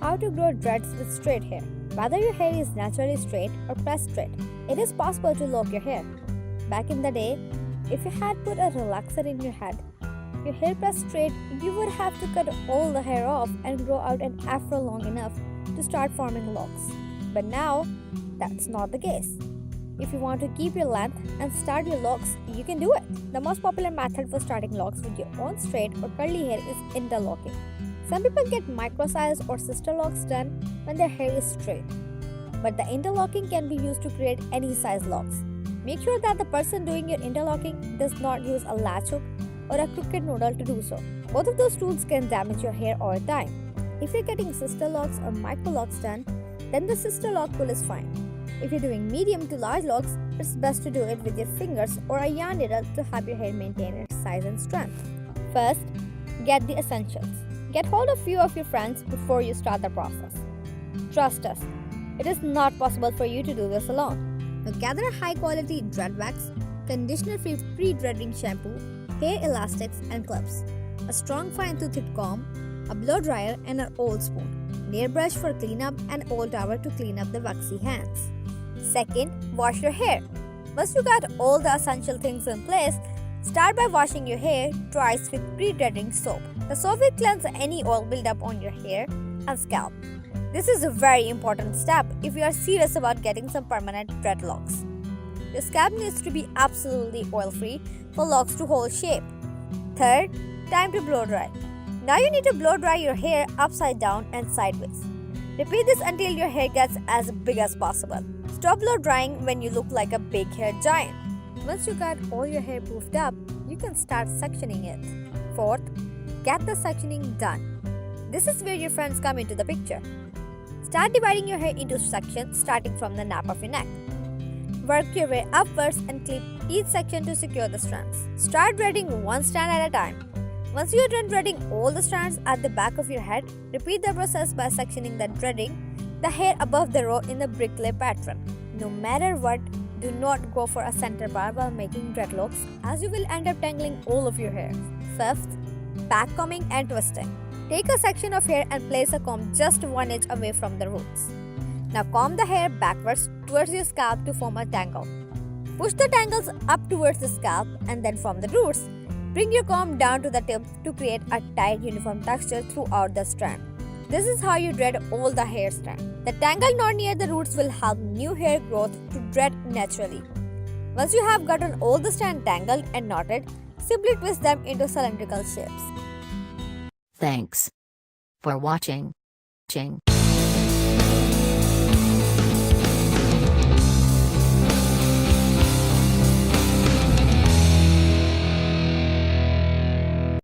how to grow dreads with straight hair. Whether your hair is naturally straight or pressed straight, it is possible to lock your hair. Back in the day, if you had put a relaxer in your head, your hair pressed straight, you would have to cut all the hair off and grow out an afro long enough to start forming locks. But now, that's not the case. If you want to keep your length and start your locks, you can do it. The most popular method for starting locks with your own straight or curly hair is interlocking. Some people get micro-size or sister locks done when their hair is straight. But the interlocking can be used to create any size locks. Make sure that the person doing your interlocking does not use a latch hook or a crooked noodle to do so. Both of those tools can damage your hair over time. If you're getting sister locks or micro locks done, then the sister lock tool is fine. If you're doing medium to large locks, it's best to do it with your fingers or a yarn needle to help your hair maintain its size and strength. First, get the essentials. Get hold of a few of your friends before you start the process. Trust us, it is not possible for you to do this alone. Now gather a high-quality dread wax, conditioner-free pre-dreading shampoo, hair elastics and clips, a strong fine-toothed comb, a blow dryer and an old spoon, nail brush for cleanup and old towel to clean up the waxy hands. Second, wash your hair. Once you got all the essential things in place, start by washing your hair twice with pre-dreading soap. The soap will cleanse any oil buildup on your hair and scalp. This is a very important step if you are serious about getting some permanent dreadlocks. Your scalp needs to be absolutely oil-free for locks to hold shape. Third, time to blow dry. Now you need to blow dry your hair upside down and sideways. Repeat this until your hair gets as big as possible. Stop blow drying when you look like a big hair giant. Once you got all your hair poofed up, you can start sectioning it. Fourth, get the sectioning done. This is where your friends come into the picture. Start dividing your hair into sections starting from the nape of your neck. Work your way upwards and clip each section to secure the strands. Start dreading one strand at a time. Once you are done dreading all the strands at the back of your head, repeat the process by sectioning the dreading the hair above the row in the bricklayer pattern. No matter what, do not go for a center bar while making dreadlocks, as you will end up tangling all of your hair. Fifth, back combing and twisting. Take a section of hair and place a comb just 1 inch away from the roots. Now comb the hair backwards towards your scalp to form a tangle. Push the tangles up towards the scalp and then from the roots, bring your comb down to the tip to create a tight uniform texture throughout the strand. This is how you dread all the hair strands. The tangled knot near the roots will help new hair growth to dread naturally. Once you have gotten all the strands tangled and knotted, simply twist them into cylindrical shapes. Thanks for watching.